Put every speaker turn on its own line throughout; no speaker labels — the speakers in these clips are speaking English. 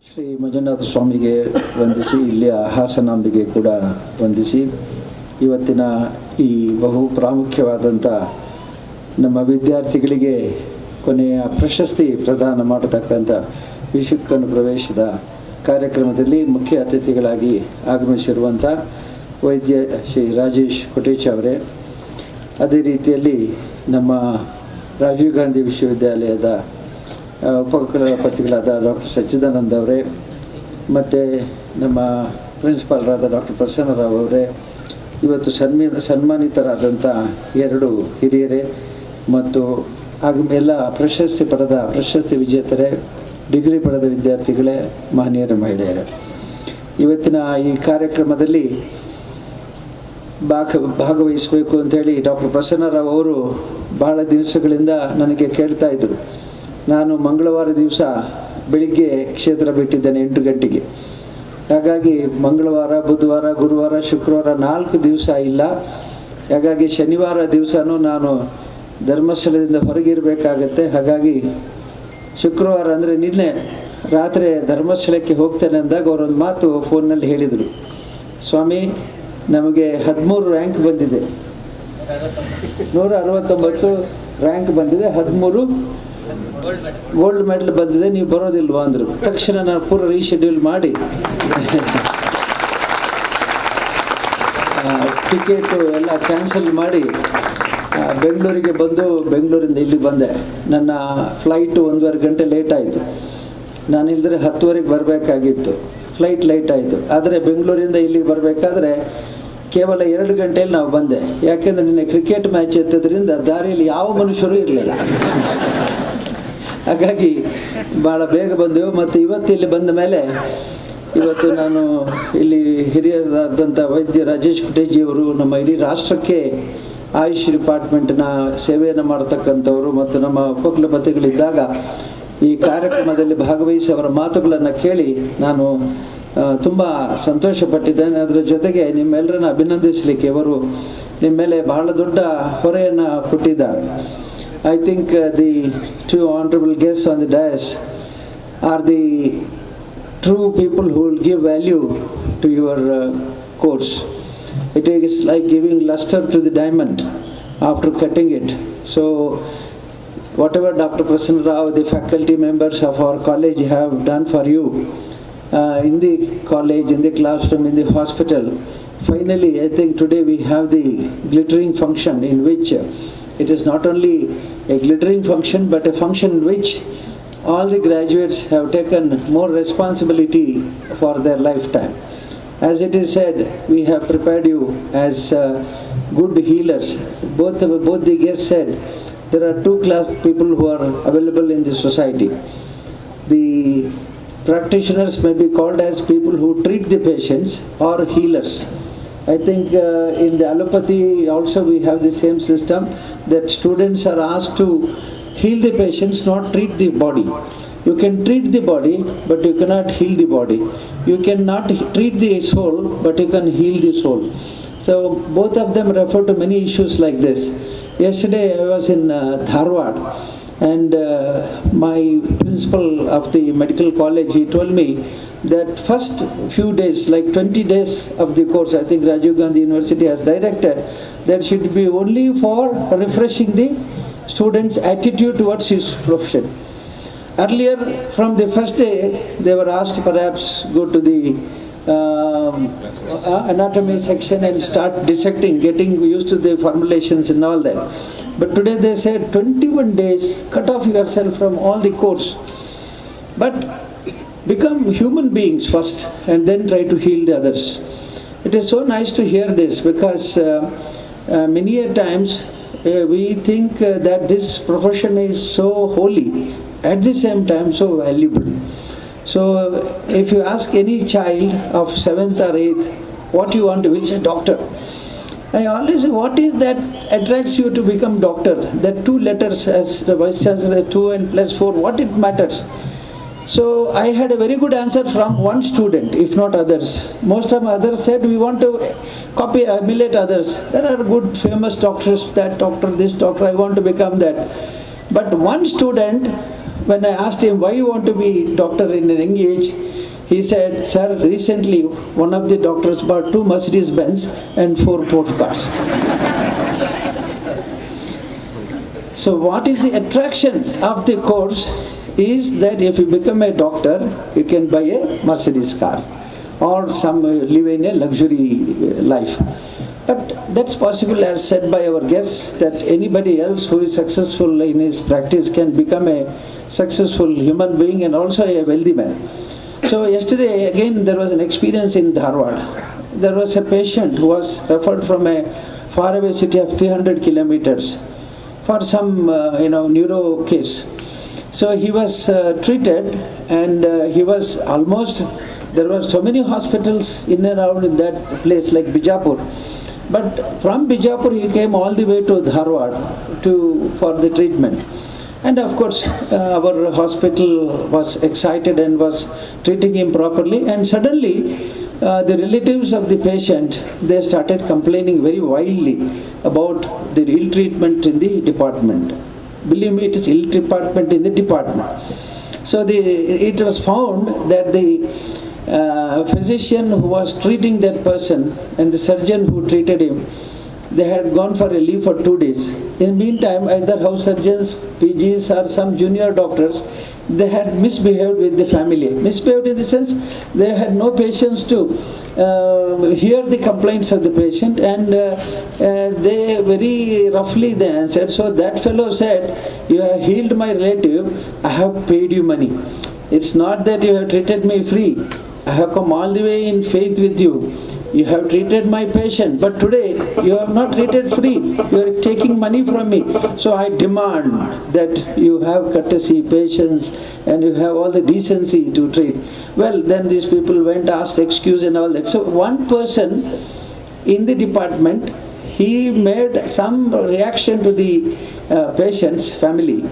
ಶ್ರೀ ಮಂಜುನಾಥ ಸ್ವಾಮಿಗೆ ವಂದಿಸಿ, ಇಲ್ಲಿಯ ಹಾಸನಾಂಬಿಗೆ ಕೂಡ ವಂದಿಸಿ, ಇವತ್ತಿನ ಈ ಬಹು ಪ್ರಾಮುಖ್ಯವಾದಂಥ ನಮ್ಮ ವಿದ್ಯಾರ್ಥಿಗಳಿಗೆ ಕೊನೆಯ ಪ್ರಶಸ್ತಿ ಪ್ರದಾನ ಮಾಡತಕ್ಕಂಥ ವಿಶ್ವಕರ್ಮ ಪ್ರವೇಶದ ಕಾರ್ಯಕ್ರಮದಲ್ಲಿ ಮುಖ್ಯ ಅತಿಥಿಗಳಾಗಿ ಆಗಮಿಸಿರುವಂಥ ವೈದ್ಯ ಶ್ರೀ ರಾಜೇಶ್ ಕೊಟೇಚ್ ಅವರೇ, ಅದೇ ರೀತಿಯಲ್ಲಿ ನಮ್ಮ ರಾಜೀವ್ ಗಾಂಧಿ ವಿಶ್ವವಿದ್ಯಾಲಯದ ಉಪಕುಲಪತಿಗಳಾದ ಡಾಕ್ಟರ್ ಸಚ್ಚಿದಾನಂದ ಅವರೇ, ಮತ್ತು ನಮ್ಮ ಪ್ರಿನ್ಸಿಪಾಲರಾದ ಡಾಕ್ಟರ್ ಪ್ರಸನ್ನರಾವ್ ಅವರೇ, ಇವತ್ತು ಸನ್ಮಾನಿತರಾದಂಥ ಎರಡು ಹಿರಿಯರೇ ಮತ್ತು ಎಲ್ಲ ಪ್ರಶಸ್ತಿ ವಿಜೇತರೇ, ಡಿಗ್ರಿ ಪಡೆದ ವಿದ್ಯಾರ್ಥಿಗಳೇ, ಮಹನೀಯರ ಮಹಿಳೆಯರೇ, ಇವತ್ತಿನ ಈ ಕಾರ್ಯಕ್ರಮದಲ್ಲಿ ಭಾಗವಹಿಸಬೇಕು ಅಂತೇಳಿ ಡಾಕ್ಟರ್ ಪ್ರಸನ್ನರಾವ್ ಅವರು ಬಹಳ ದಿವಸಗಳಿಂದ ನನಗೆ ಕೇಳ್ತಾ ಇದ್ದರು. ನಾನು ಮಂಗಳವಾರ ದಿವಸ ಬೆಳಿಗ್ಗೆ ಕ್ಷೇತ್ರ ಬಿಟ್ಟಿದ್ದೇನೆ 8 ಗಂಟೆಗೆ. ಹಾಗಾಗಿ ಮಂಗಳವಾರ, ಬುಧವಾರ, ಗುರುವಾರ, ಶುಕ್ರವಾರ 4 ದಿವಸ ಇಲ್ಲ. ಹಾಗಾಗಿ ಶನಿವಾರ ದಿವಸನೂ ನಾನು ಧರ್ಮಸ್ಥಳದಿಂದ ಹೊರಗಿರಬೇಕಾಗತ್ತೆ. ಹಾಗಾಗಿ ಶುಕ್ರವಾರ ಅಂದರೆ ನಿನ್ನೆ ರಾತ್ರಿ ಧರ್ಮಸ್ಥಳಕ್ಕೆ ಹೋಗ್ತೇನೆ ಅಂದಾಗ ಅವರೊಂದು ಮಾತು ಫೋನ್ನಲ್ಲಿ ಹೇಳಿದರು, ಸ್ವಾಮಿ ನಮಗೆ 13 ರ್ಯಾಂಕ್ ಬಂದಿದೆ, 169 ರ್ಯಾಂಕ್ ಬಂದಿದೆ, 13 ಗೋಲ್ಡ್ ಮೆಡಲ್ ಬಂದಿದೆ, ನೀವು ಬರೋದಿಲ್ವಾ ಅಂದರು. ತಕ್ಷಣ ನಾನು ಪೂರ ರೀಶೆಡ್ಯೂಲ್ ಮಾಡಿ ಟಿಕೆಟು ಎಲ್ಲ ಕ್ಯಾನ್ಸಲ್ ಮಾಡಿ ಬೆಂಗಳೂರಿಗೆ ಬಂದು ಬೆಂಗಳೂರಿಂದ ಇಲ್ಲಿಗೆ ಬಂದೆ. ನನ್ನ ಫ್ಲೈಟು 1.5 ಗಂಟೆ ಲೇಟ್ ಆಯಿತು. ನಾನಿಲ್ಲದ್ರೆ 10:30ಗೆ ಬರಬೇಕಾಗಿತ್ತು. ಫ್ಲೈಟ್ ಲೇಟ್ ಆಯಿತು. ಆದರೆ ಬೆಂಗಳೂರಿಂದ ಇಲ್ಲಿಗೆ ಬರಬೇಕಾದ್ರೆ ಕೇವಲ 2 ಗಂಟೆಯಲ್ಲಿ ನಾವು ಬಂದೆ. ಯಾಕೆಂದರೆ ನಿನ್ನೆ ಕ್ರಿಕೆಟ್ ಮ್ಯಾಚ್ ಎತ್ತದ್ರಿಂದ ದಾರಿಯಲ್ಲಿ ಯಾವ ಮನುಷ್ಯರು ಇರಲಿಲ್ಲ. ಹಾಗಾಗಿ ಭಾಳ ಬೇಗ ಬಂದೆವು. ಮತ್ತು ಇವತ್ತು ಇಲ್ಲಿ ಬಂದ ಮೇಲೆ ಇವತ್ತು ನಾನು ಇಲ್ಲಿ ಹಿರಿಯರಾದಂಥ ವೈದ್ಯ ರಾಜೇಶ್ ಕೊಟೇಜಿಯವರು ನಮ್ಮ ಇಡೀ ರಾಷ್ಟ್ರಕ್ಕೆ ಆಯುಷ್ ಡಿಪಾರ್ಟ್ಮೆಂಟ್ನ ಸೇವೆಯನ್ನು ಮಾಡತಕ್ಕಂಥವರು ಮತ್ತು ನಮ್ಮ ಉಪಕುಲಪತಿಗಳಿದ್ದಾಗ ಈ ಕಾರ್ಯಕ್ರಮದಲ್ಲಿ ಭಾಗವಹಿಸಿ ಅವರ ಮಾತುಗಳನ್ನು ಕೇಳಿ ನಾನು ತುಂಬ ಸಂತೋಷಪಟ್ಟಿದ್ದೇನೆ. ಅದರ ಜೊತೆಗೆ ನಿಮ್ಮೆಲ್ಲರನ್ನ ಅಭಿನಂದಿಸಲಿಕ್ಕೆ ಅವರು ನಿಮ್ಮ ಮೇಲೆ ಬಹಳ ದೊಡ್ಡ ಹೊರೆಯನ್ನು ಕೊಟ್ಟಿದ್ದಾರೆ. I think the two honorable guests on the dais are the true people who will give value to your course. It is like giving luster to the diamond after cutting it. So whatever Dr. Prasanna Rao, the faculty members of our college have done for you in the college, in the classroom, in the hospital, finally I think today we have the glittering function in which it is not only a glittering function but a function in which all the graduates have taken more responsibility for their lifetime. As it is said, we have prepared you as good healers. Both the guests said there are 2 class people who are available in this society. The practitioners may be called as people who treat the patients or healers. I think in the allopathy also we have the same system that students are asked to heal the patients, not treat the body. You can treat the body but you cannot heal the body. You cannot treat the soul but you can heal the soul. So both of them refer to many issues like this. Yesterday I was in Dharwad and my principal of the medical college, he told me that first few days, like 20 days of the course, I think Rajiv Gandhi University has directed that should be only for refreshing the students' attitude towards his profession. Earlier, from the first day, they were asked to perhaps go to the anatomy section and start dissecting, getting used to the formulations and all that. But today they said 21 days, cut off yourself from all the course. But become human beings first and then try to heal the others. It is so nice to hear this because many a times we think that this profession is so holy, at the same time so valuable. So if you ask any child of 7th or 8th what you want to be, say doctor. I always say, what is that attracts you to become doctor? That 2 letters, as the vice chancellor, 2 and plus 4, what it matters? So I had a very good answer from one student, if not others. Most of others said we want to copy, emulate others. There are good famous doctors, that doctor, this doctor, I want to become that. But one student, when I asked him why you want to be doctor in a young age, He said, sir, recently one of the doctors bought 2 Mercedes Benz and 4 Porsche cars. So what is the attraction of the course is that if you become a doctor, you can buy a Mercedes car or live in a luxury life. But that's possible, as said by our guests, that anybody else who is successful in his practice can become a successful human being and also a wealthy man. So yesterday again there was an experience in Dharwad. There was a patient who was referred from a faraway city of 300 kilometers for some neuro case. So he was treated, and he was almost, there were so many hospitals in and around in that place like Bijapur. But from Bijapur he came all the way to Dharwad for the treatment. And of course our hospital was excited and was treating him properly, and suddenly the relatives of the patient, they started complaining very wildly about the ill treatment in the department. Believe me, it is ill treatment in the department. So it was found that the physician who was treating that person and the surgeon who treated him, they had gone for a leave for 2 days. In the meantime, either house surgeons, PGs or some junior doctors, they had misbehaved with the family. Misbehaved in the sense they had no patience to hear the complaints of the patient, and they very roughly they answered. So that fellow said, you have healed my relative, I have paid you money. It's not that you have treated me free. I have come all the way in faith with you. You have treated my patient, but today you have not treated free. You are taking money from me. So I demand that you have courtesy, patience, and you have all the decency to treat. Well, then these people went, asked excuse and all that. So one person in the department, he made some reaction to the patient's family,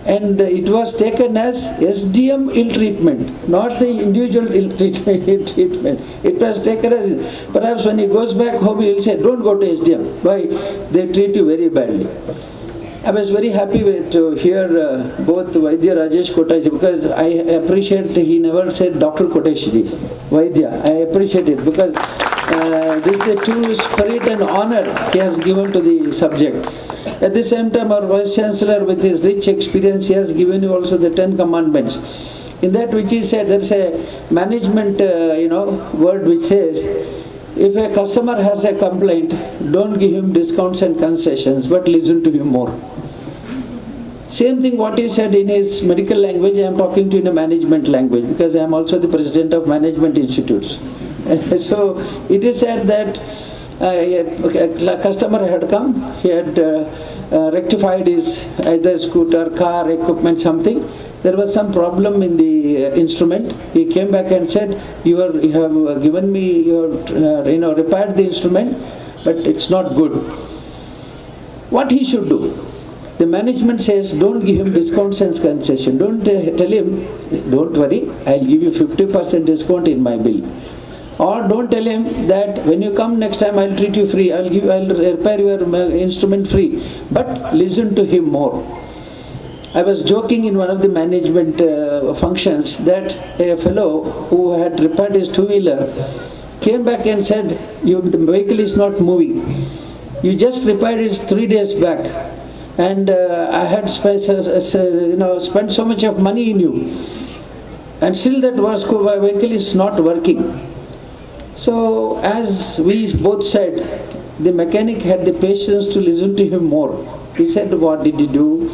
and it was taken as SDM ill treatment, not the individual ill treatment. It was taken as, perhaps when he goes back home he will say, don't go to SDM. Why? They treat you very badly. I was very happy to hear both Vaidya Rajesh Kotaji, because I appreciate he never said Dr. Koteshji. Vaidya, I appreciate it, because this is the true spirit and honor he has given to the subject. At the same time, our Vice Chancellor, with his rich experience, he has given you also the 10 commandments. In that which he said, there's a management word which says, if a customer has a complaint, don't give him discounts and concessions, but listen to him more. Same thing what he said in his medical language, I am talking to you in a management language, because I am also the president of management institutes. So it is said that a customer had come, he had rectified his either scooter, car, equipment, something. There was some problem in the instrument. He came back and said, you have given me, you have repaired the instrument, but it's not good. What he should do? The management says, don't give him discounts and concession. Don't tell him, don't worry, I'll give you 50% discount in my bill. Or don't tell him that when you come next time I'll treat you free, I'll repair your instrument free. But listen to him more. I was joking in one of the management functions that a fellow who had repaired his two-wheeler came back and said, the vehicle is not moving. You just repaired it 3 days back, and I had spent so much of money in you, and still that vehicle is not working. So as we both said, the mechanic had the patience to listen to him more. He said, what did you do?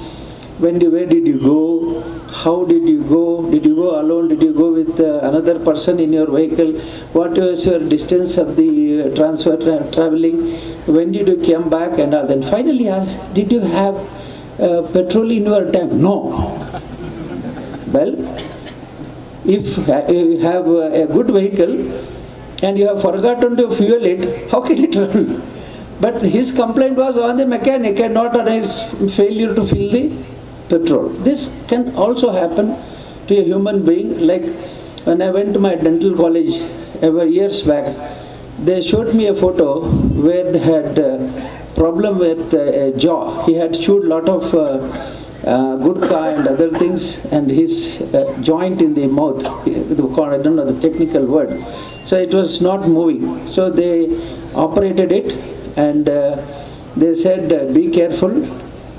Where did you go? How did you go? Did you go alone? Did you go with another person in your vehicle? What was your distance of the traveling? When did you come back and all that? Finally asked, did you have petrol in your tank? No. Well, if you have a good vehicle and you have forgotten to fuel it, how can it run? But his complaint was on the mechanic and not on his failure to fill the petrol. This can also happen to a human being. Like when I went to my dental college years back, they showed me a photo where they had problem with a jaw. He had chewed a lot of gudka and other things, and his joint in the mouth, I don't know the technical word. So it was not moving. So they operated it, and they said, be careful,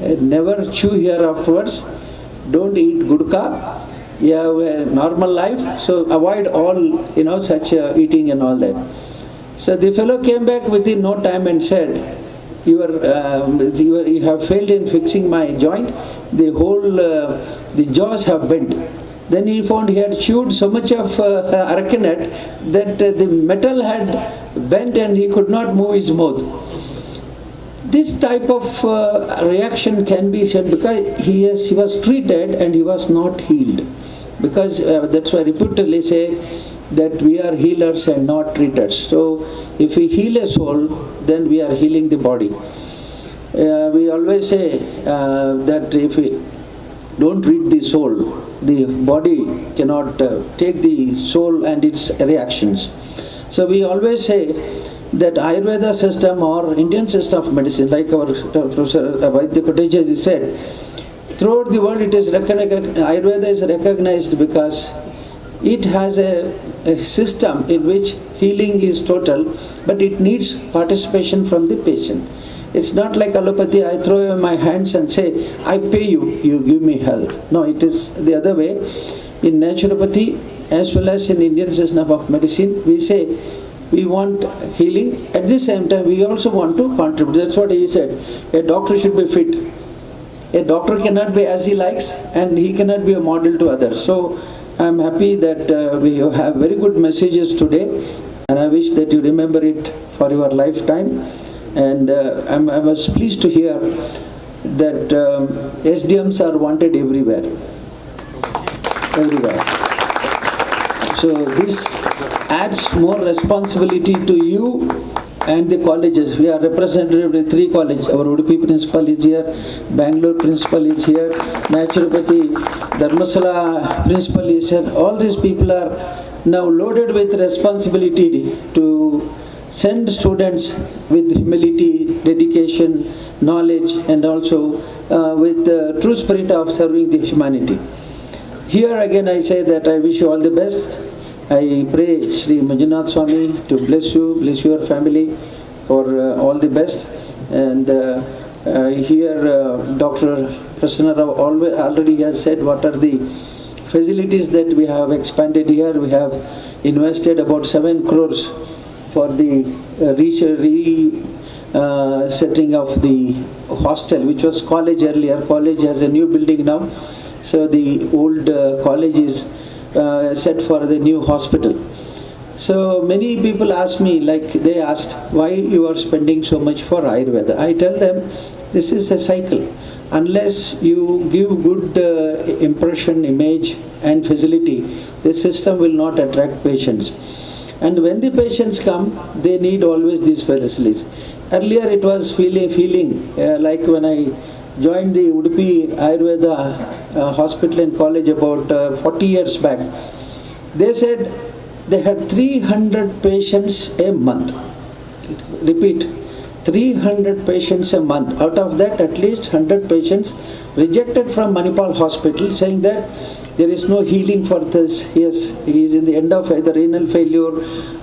never chew here afterwards, don't eat gudka, you have a normal life, so avoid all, such eating and all that. So the fellow came back within no time and said, you have failed in fixing my joint, the jaws have bent. Then he found he had chewed so much of aracanut that the metal had bent and he could not move his mouth. This type of reaction can be said because he was treated and he was not healed. Because that's why I repeatedly say that we are healers and not treaters. So if we heal a soul, then we are healing the body. We always say that if we don't treat the soul, the body cannot take the soul and its reactions. So we always say that Ayurveda system or Indian system of medicine, like our Professor Vaidya Kotecha said, throughout the world it is recognized, Ayurveda is recognized because it has a system in which healing is total, but it needs participation from the patient. It's not like allopathy, I throw in my hands and say, I pay you, you give me health. No, it is the other way. In naturopathy, as well as in Indian system of medicine, we say, we want healing. At the same time, we also want to contribute. That's what he said. A doctor should be fit. A doctor cannot be as he likes, and he cannot be a model to others. So I'm happy that we have very good messages today, and I wish that you remember it for your lifetime. And I was pleased to hear that SDMs are wanted everywhere. Everywhere. So this adds more responsibility to you and the colleges. We are representative with 3 colleges. Our Udupi principal is here, Bangalore principal is here, Naturopathy, Dharmasala principal is here. All these people are now loaded with responsibility to send students with humility, dedication, knowledge, and also with the true spirit of serving the humanity. Here again I say that I wish you all the best. I pray Shri Manjunath Swami to bless you, bless your family for all the best. And here Dr. Prasanna Rao already has said what are the facilities that we have expanded here. We have invested about 7 crores for the setting of the hostel, which was college earlier. College has a new building now. So the old college is set for the new hospital. So many people ask me, like they asked, why you are spending so much for Ayurveda? I tell them, this is a cycle. Unless you give good impression, image and facility, the system will not attract patients. And when the patients come, they need always these facilities. Earlier it was feeling like when I joined the Udupi Ayurveda hospital and college about 40 years back. They said they had 300 patients a month. Repeat, 300 patients a month. Out of that, at least 100 patients rejected from Manipal hospital, saying that there is no healing for this. He is in the end of either renal failure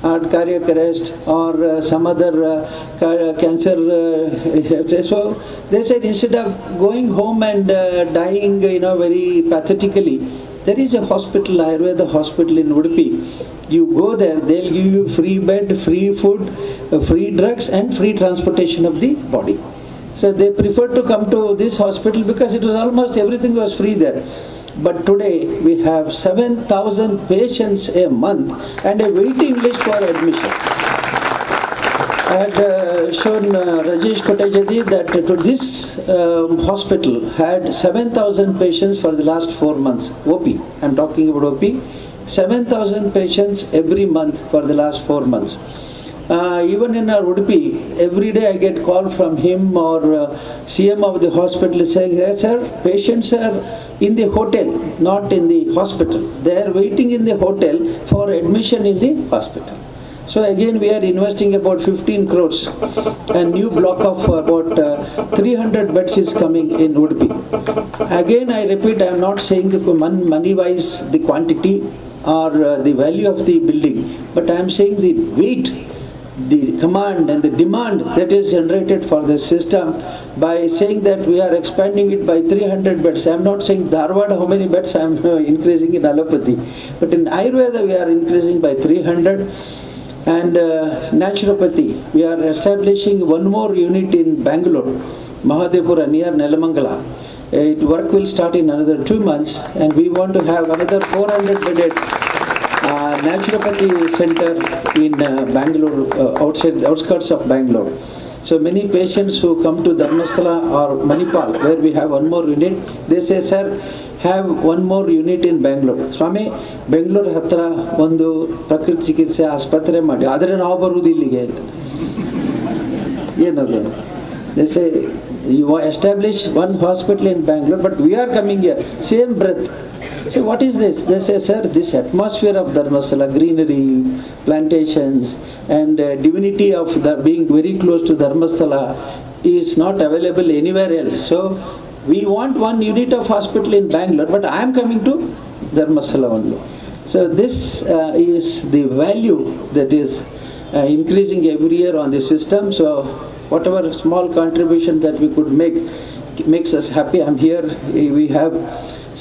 or cardiac arrest or some other cancer. So they said instead of going home and dying, very pathetically, there is a hospital, Ayurveda hospital in Udupi. You go there, they'll give you free bed, free food, free drugs and free transportation of the body. So they preferred to come to this hospital because it was almost everything was free there. But today we have 7,000 patients a month and a waiting list for admission. I had shown Rajesh Koteja that to this hospital had 7,000 patients for the last 4 months. OP, I'm talking about OP. 7,000 patients every month for the last 4 months. Even in our Udupi, every day I get call from him or CM of the hospital saying, that, sir, patients are in the hotel, not in the hospital. They are waiting in the hotel for admission in the hospital. So again we are investing about 15 crores and new block of about 300 beds is coming in Udupi. Again I repeat, I am not saying the money wise the quantity or the value of the building, but I am saying the weight, the command and the demand that is generated for the system by saying that we are expanding it by 300 beds. I am not saying Dharwad how many beds I am increasing in allopathy, but in Ayurveda we are increasing by 300. And naturopathy, we are establishing one more unit in Bangalore, Mahadevpura near Nelamangala. Work will start in another 2 months, and we want to have another 400 bedded naturopathy center in Bangalore, outskirts of Bangalore. So many patients who come to Dharmasthala or Manipal, where we have one more unit, they say, sir, have one more unit in Bangalore. Swami, Bangalore hatra ಒಂದು ಪ್ರಕೃತಿ ಚಿಕಿತ್ಸೆ ಆಸ್ಪತ್ರೆ ಮಾಡಿ, ಆದರೆ ನಾವು ಬರುವುದು ಇಲ್ಲಿಗೆ ಅಂತ. ಏನದು? They say, you establish one hospital in Bangalore, but we are coming here. Same breath. Say, what is this? They say, sir, this atmosphere of Dharmasthala, greenery, plantations, and divinity of being very close to Dharmasthala is not available anywhere else. So, we want one unit of hospital in Bangalore, but I am coming to Dharmasthala only. So, this is the value that is increasing every year on the system. So, whatever small contribution that we could make makes us happy. I'm here. We have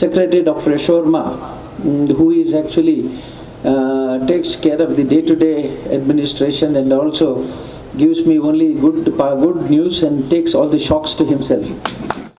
Secretary Dr. Sharma, who is actually takes care of the day-to-day administration and also gives me only good news and takes all the shocks to himself.